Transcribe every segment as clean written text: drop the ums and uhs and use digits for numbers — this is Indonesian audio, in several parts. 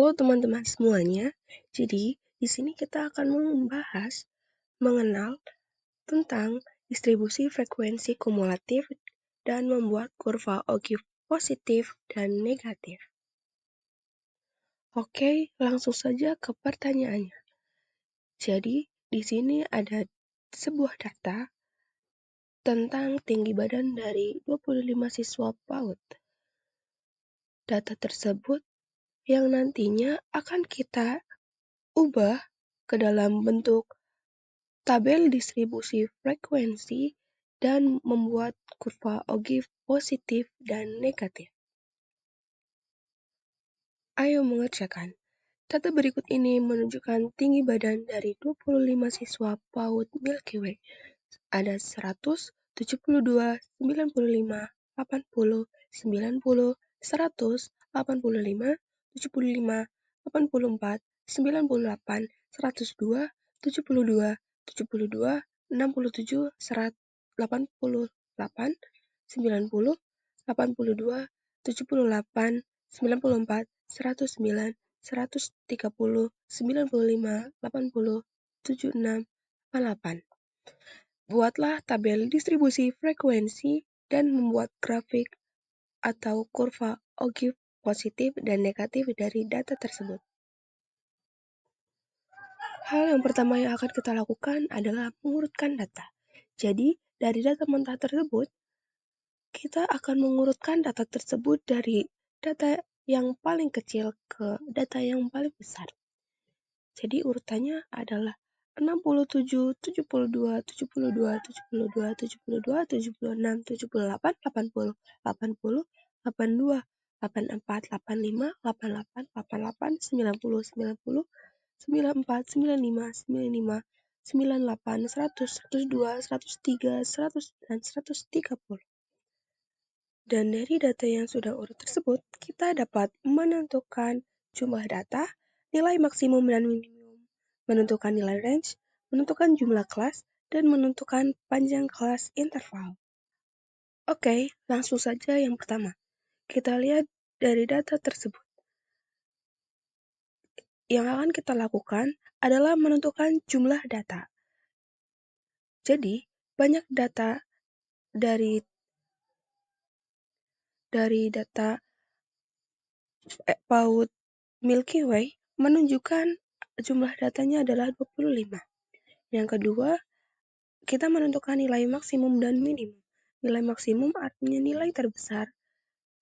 Halo teman-teman semuanya. Jadi, di sini kita akan membahas mengenal tentang distribusi frekuensi kumulatif dan membuat kurva Ogive positif dan negatif. Oke, langsung saja ke pertanyaannya. Jadi, di sini ada sebuah data tentang tinggi badan dari 25 siswa PAUD. Data tersebut yang nantinya akan kita ubah ke dalam bentuk tabel distribusi frekuensi dan membuat kurva Ogive positif dan negatif. Ayo mengerjakan. Data berikut ini menunjukkan tinggi badan dari 25 siswa PAUD Milky Way. Ada 100, 72, 95, 80, 90, 100, 85, 75, 84, 98, 102, 72, 72, 67, 88, 90, 82, 78, 94, 109, 130, 95, 80, 76, 88. Buatlah tabel distribusi frekuensi dan membuat grafik atau kurva Ogive positif dan negatif dari data tersebut. Hal yang pertama yang akan kita lakukan adalah mengurutkan data. Jadi, dari data mentah tersebut, kita akan mengurutkan data tersebut dari data yang paling kecil ke data yang paling besar. Jadi urutannya adalah 67, 72, 72, 72, 72, 76, 78, 80, 80, 82, 84, 85, 88, 88, 90, 90, 94, 95, 95, 98, 100, 102, 103, 100, dan 130. Dan dari data yang sudah urut tersebut, kita dapat menentukan jumlah data, nilai maksimum dan minimum, menentukan nilai range, menentukan jumlah kelas, dan menentukan panjang kelas interval. Oke, langsung saja yang pertama. Kita lihat dari data tersebut. Yang akan kita lakukan adalah menentukan jumlah data. Jadi, banyak data dari data PAUD Milky Way menunjukkan jumlah datanya adalah 25. Yang kedua, kita menentukan nilai maksimum dan minimum. Nilai maksimum artinya nilai terbesar,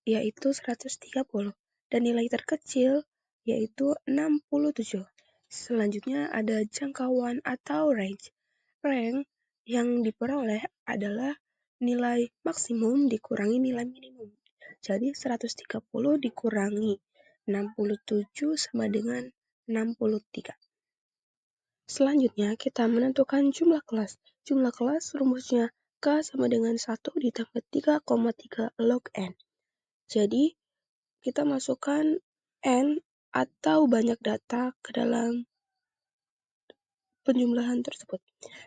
yaitu 130, dan nilai terkecil, yaitu 67. Selanjutnya ada jangkauan atau range. Range yang diperoleh adalah nilai maksimum dikurangi nilai minimum. Jadi 130 dikurangi 67 sama dengan 63. Selanjutnya kita menentukan jumlah kelas. Jumlah kelas rumusnya K sama dengan 1 ditambah 3,3 log N. Jadi kita masukkan N atau banyak data ke dalam penjumlahan tersebut.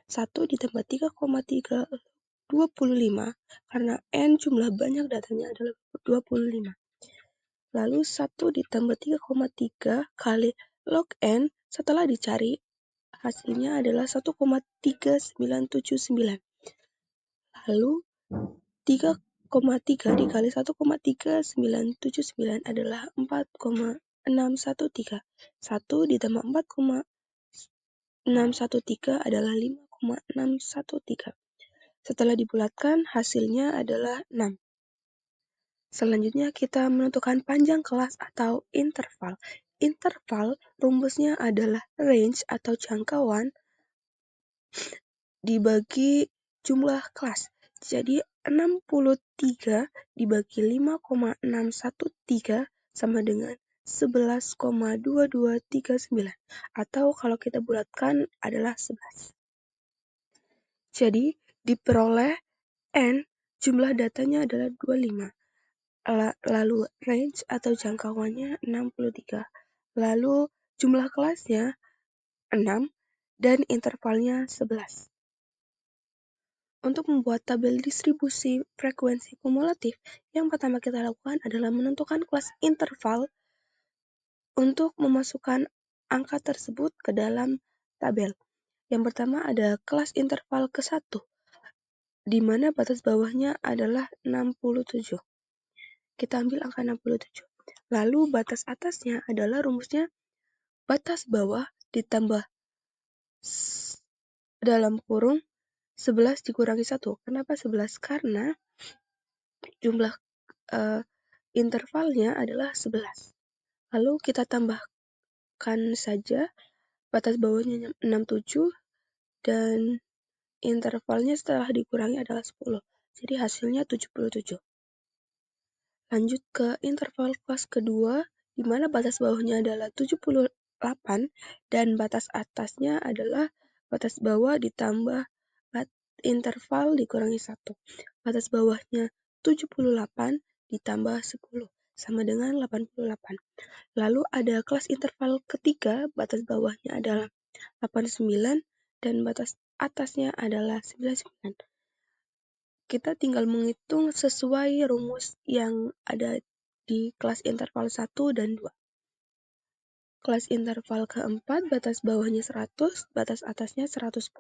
1 ditambah 3,3 25 karena N jumlah banyak datanya adalah 25. Lalu 1 ditambah 3,3 kali log N setelah dicari hasilnya adalah 1,3979. Lalu 3,3 dikali 1,3979 adalah 4,613. 1 ditambah 4,613 adalah 5,613. Setelah dibulatkan hasilnya adalah 6. Selanjutnya kita menentukan panjang kelas atau interval. Interval rumusnya adalah range atau jangkauan dibagi jumlah kelas. Jadi 63 dibagi 5,613 sama dengan 11,2239. Atau kalau kita bulatkan adalah 11. Jadi diperoleh N jumlah datanya adalah 25. Lalu range atau jangkauannya 63. Lalu jumlah kelasnya 6 dan intervalnya 11. Untuk membuat tabel distribusi frekuensi kumulatif, yang pertama kita lakukan adalah menentukan kelas interval untuk memasukkan angka tersebut ke dalam tabel. Yang pertama ada kelas interval ke-1, di mana batas bawahnya adalah 67. Kita ambil angka 67. Lalu batas atasnya adalah rumusnya batas bawah ditambah dalam kurung 11 dikurangi 1. Kenapa 11? Karena jumlah intervalnya adalah 11. Lalu kita tambahkan saja batas bawahnya 67 dan intervalnya setelah dikurangi adalah 10. Jadi hasilnya 77. Lanjut ke interval kelas kedua, di mana batas bawahnya adalah 78 dan batas atasnya adalah batas bawah ditambah interval dikurangi 1. Batas bawahnya 78 ditambah 10 sama dengan 88. Lalu ada kelas interval ketiga, batas bawahnya adalah 89 dan batas atasnya adalah 99. Kita tinggal menghitung sesuai rumus yang ada di kelas interval 1 dan 2. Kelas interval keempat, batas bawahnya 100, batas atasnya 110.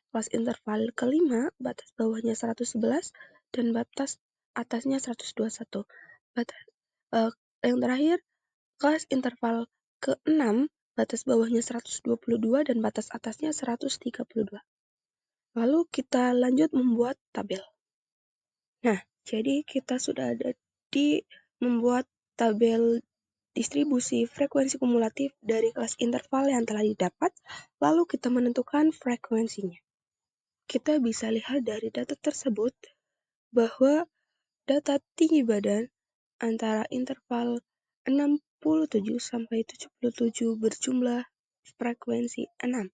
Kelas interval kelima, batas bawahnya 111 dan batas atasnya 121. Yang terakhir, kelas interval ke-6, batas bawahnya 122 dan batas atasnya 132. Lalu kita lanjut membuat tabel. Nah, jadi kita sudah ada di membuat tabel distribusi frekuensi kumulatif dari kelas interval yang telah didapat, lalu kita menentukan frekuensinya. Kita bisa lihat dari data tersebut bahwa data tinggi badan antara interval 67 sampai 77 berjumlah frekuensi 6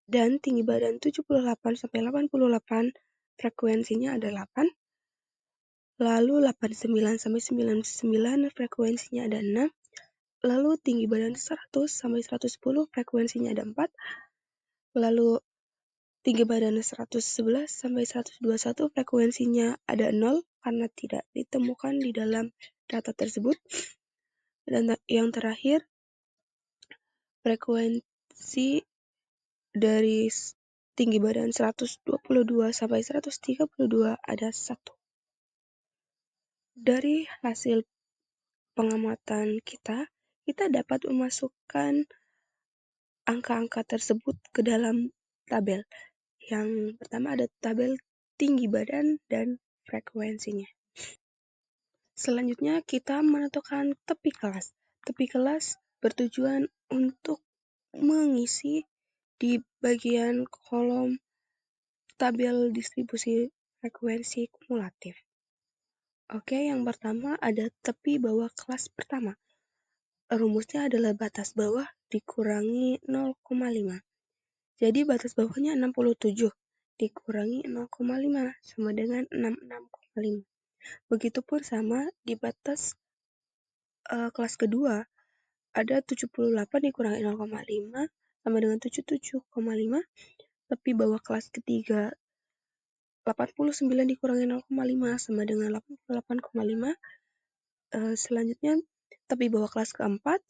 dan tinggi badan 78 sampai 88 frekuensinya ada 8. Lalu 89 sampai 99 frekuensinya ada 6. Lalu tinggi badan 100 sampai 110 frekuensinya ada 4. Lalu tinggi badan 111 sampai 121 frekuensinya ada 0 karena tidak ditemukan di dalam data tersebut. Dan yang terakhir, frekuensi dari tinggi badan 122 sampai 132 ada 1. Dari hasil pengamatan kita dapat memasukkan angka-angka tersebut ke dalam tabel. Yang pertama ada tabel tinggi badan dan frekuensinya. Selanjutnya kita menentukan tepi kelas. Tepi kelas bertujuan untuk mengisi di bagian kolom tabel distribusi frekuensi kumulatif. Oke, yang pertama ada tepi bawah kelas pertama. Rumusnya adalah batas bawah dikurangi 0,5. Jadi batas bawahnya 67 dikurangi 0,5 sama dengan 66,5. Begitupun sama di batas kelas kedua ada 78 dikurangi 0,5 sama dengan 77,5. Tepi bawah kelas ketiga 89 dikurangi 0,5 sama dengan 88,5. Selanjutnya tepi bawah kelas keempat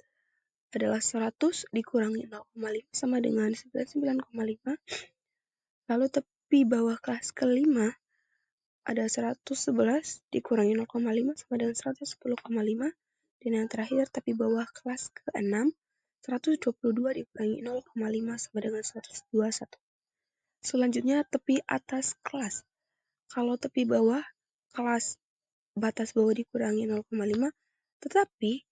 adalah 100 dikurangi 0,5 sama dengan 99,5. Lalu tepi bawah kelas kelima ada 111 dikurangi 0,5 sama dengan 110,5. Dan yang terakhir tepi bawah kelas ke-6 122 dikurangi 0,5 sama dengan 121. Selanjutnya tepi atas kelas. Kalau tepi bawah kelas batas bawah dikurangi 0,5, tetapi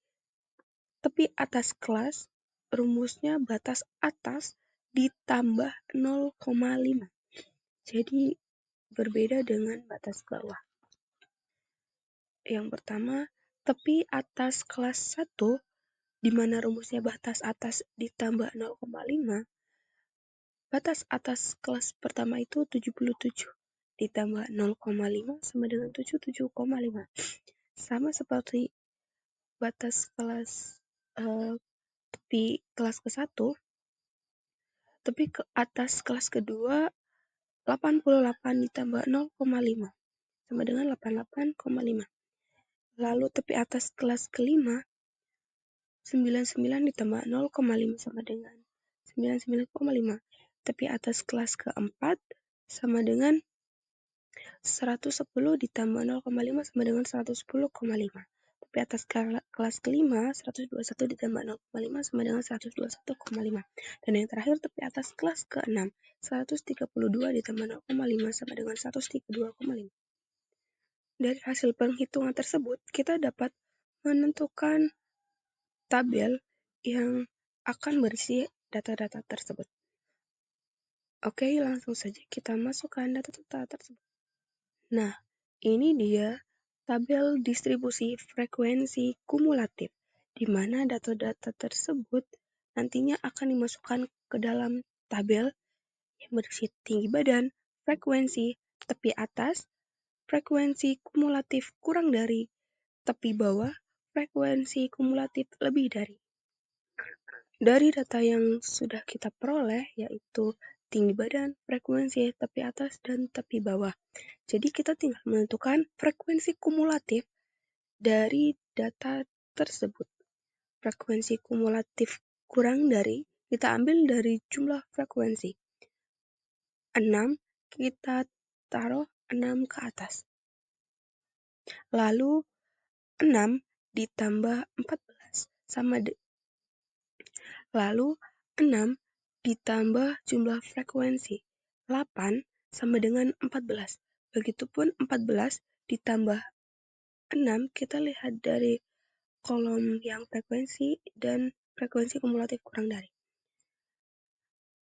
tepi atas kelas rumusnya batas atas ditambah 0,5. Jadi berbeda dengan batas bawah. Yang pertama, tepi atas kelas 1 di mana rumusnya batas atas ditambah 0,5. Batas atas kelas pertama itu 77 ditambah 0,5 sama dengan 77,5. Sama seperti batas kelas tepi kelas ke-1, tepi ke atas kelas kedua 88 ditambah 0,5 sama dengan 88,5. Lalu tepi atas kelas kelima 99 ditambah 0,5 sama dengan 99,5. Tepi atas kelas keempat sama dengan 110 ditambah 0,5 sama dengan 110,5. Tepi atas kelas kelima 121 ditambah 0,5 sama dengan 121,5. Dan yang terakhir tepi atas kelas keenam 132 ditambah 0,5 sama dengan 132,5. Dari hasil penghitungan tersebut, kita dapat menentukan tabel yang akan berisi data-data tersebut. Oke, langsung saja kita masukkan data-data tersebut. Nah, ini dia tabel distribusi frekuensi kumulatif, di mana data-data tersebut nantinya akan dimasukkan ke dalam tabel yang berisi tinggi badan, frekuensi, tepi atas, frekuensi kumulatif kurang dari, tepi bawah, frekuensi kumulatif lebih dari. Dari data yang sudah kita peroleh, yaitu tinggi badan, frekuensi, tepi atas, dan tepi bawah. Jadi kita tinggal menentukan frekuensi kumulatif dari data tersebut. Frekuensi kumulatif kurang dari, kita ambil dari jumlah frekuensi. 6, kita taruh 6 ke atas. Lalu 6 ditambah 14 sama lalu 6 ditambah jumlah frekuensi 8 sama dengan 14. Begitupun 14 ditambah 6, kita lihat dari kolom yang frekuensi dan frekuensi kumulatif kurang dari.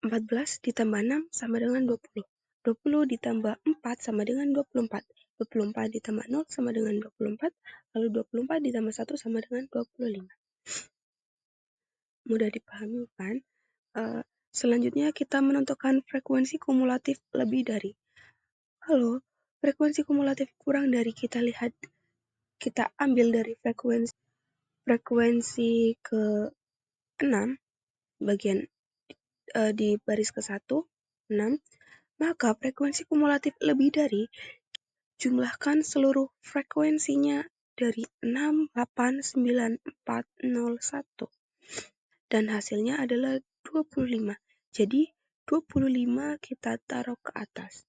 14 ditambah 6 sama dengan 20. 20 ditambah 4 sama dengan 24. 24 ditambah 0 sama dengan 24. Lalu 24 ditambah 1 sama dengan 25. Mudah dipahami kan? Selanjutnya kita menentukan frekuensi kumulatif lebih dari. Halo, frekuensi kumulatif kurang dari kita lihat, kita ambil dari frekuensi ke-6 bagian di baris ke-1, 6, maka frekuensi kumulatif lebih dari jumlahkan seluruh frekuensinya dari 6, 8, 9, 4, 0, 1. Dan hasilnya adalah 25. Jadi 25 kita taruh ke atas.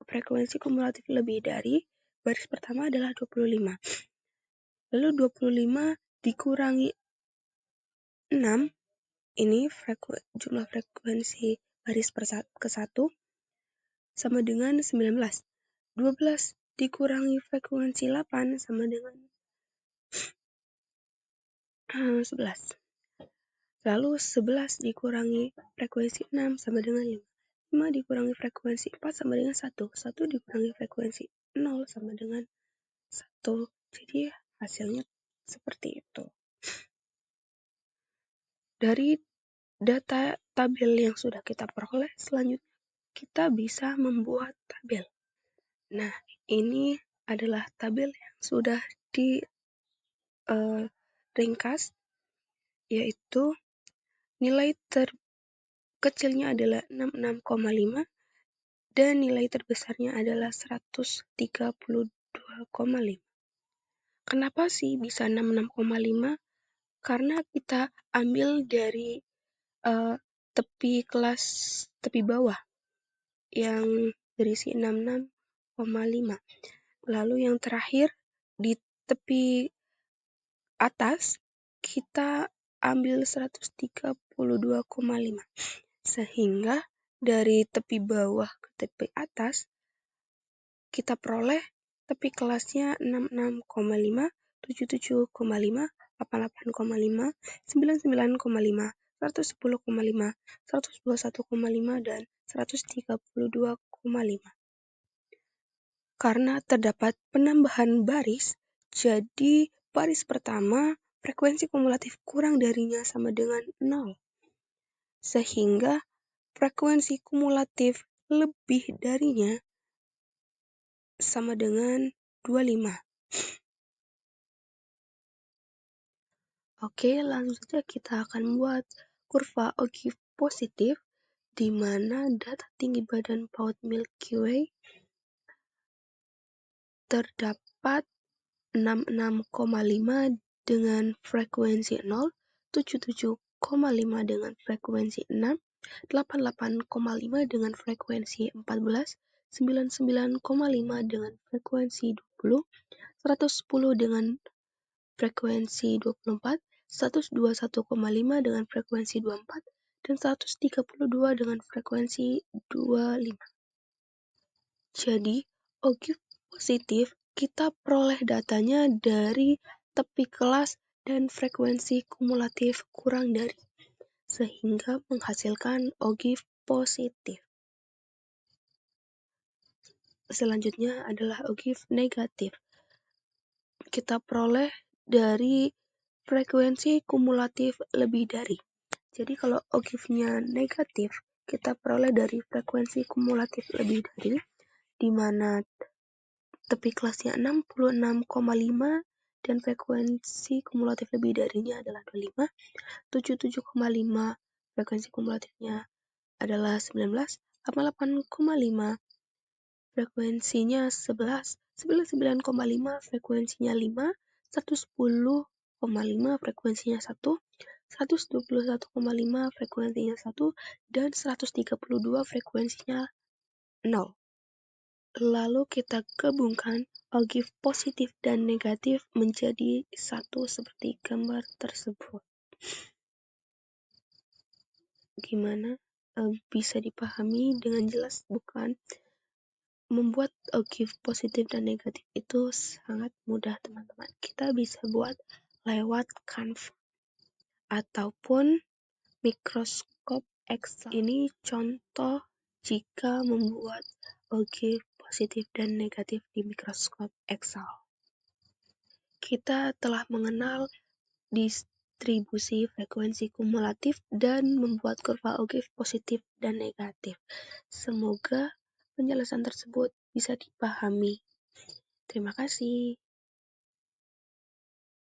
Frekuensi kumulatif lebih dari baris pertama adalah 25. Lalu 25 dikurangi 6, ini jumlah frekuensi baris ke-1 sama dengan 19. 12 dikurangi frekuensi 8 sama dengan 11. Lalu 11 dikurangi frekuensi 6 sama dengan 5. 5 dikurangi frekuensi 4 sama dengan 1. 1 dikurangi frekuensi 0 sama dengan 1. Jadi hasilnya seperti itu. Dari data tabel yang sudah kita peroleh, selanjutnya kita bisa membuat tabel. Nah, ini adalah tabel yang sudah diringkas, yaitu nilai terkecilnya adalah 66,5 dan nilai terbesarnya adalah 132,5. Kenapa sih bisa 66,5? Karena kita ambil dari tepi bawah yang berisi 66,5. Lalu yang terakhir di tepi atas kita ambil 132,5. Sehingga dari tepi bawah ke tepi atas kita peroleh tepi kelasnya 66,5, 77,5, 88,5, 99,5, 110,5, 121,5, dan 132,5. Karena terdapat penambahan baris, jadi baris pertama frekuensi kumulatif kurang darinya sama dengan 0. Sehingga frekuensi kumulatif lebih darinya sama dengan 25. Oke, langsung saja kita akan buat kurva Ogive positif, di mana data tinggi badan paut Milky Way terdapat 66,5 dengan frekuensi 0, 77,5 dengan frekuensi 6, 88,5 dengan frekuensi 14, 99,5 dengan frekuensi 20, 110 dengan frekuensi 24, 121,5 dengan frekuensi 24, dan 132 dengan frekuensi 25. Jadi, ogive positif kita peroleh datanya dari tepi kelas dan frekuensi kumulatif kurang dari, sehingga menghasilkan ogive positif. Selanjutnya adalah ogive negatif. Kita peroleh dari frekuensi kumulatif lebih dari. Jadi kalau ogive-nya negatif, kita peroleh dari frekuensi kumulatif lebih dari, di mana tepi kelasnya 66,5 dan frekuensi kumulatif lebih darinya adalah 25, 77,5 frekuensi kumulatifnya adalah 19, 88,5 frekuensinya 11, 99,5 frekuensinya 5, 110,5 frekuensinya 1, 121,5 frekuensinya 1, dan 132 frekuensinya 0. Lalu kita gabungkan ogive positif dan negatif menjadi satu seperti gambar tersebut. Gimana? Bisa dipahami dengan jelas bukan? Membuat ogive positif dan negatif itu sangat mudah, teman-teman. Kita bisa buat lewat Canva ataupun Microsoft Excel. Ini contoh jika membuat ogive positif dan negatif di Microsoft Excel. Kita telah mengenal distribusi frekuensi kumulatif dan membuat kurva ogive positif dan negatif. Semoga penjelasan tersebut bisa dipahami. Terima kasih.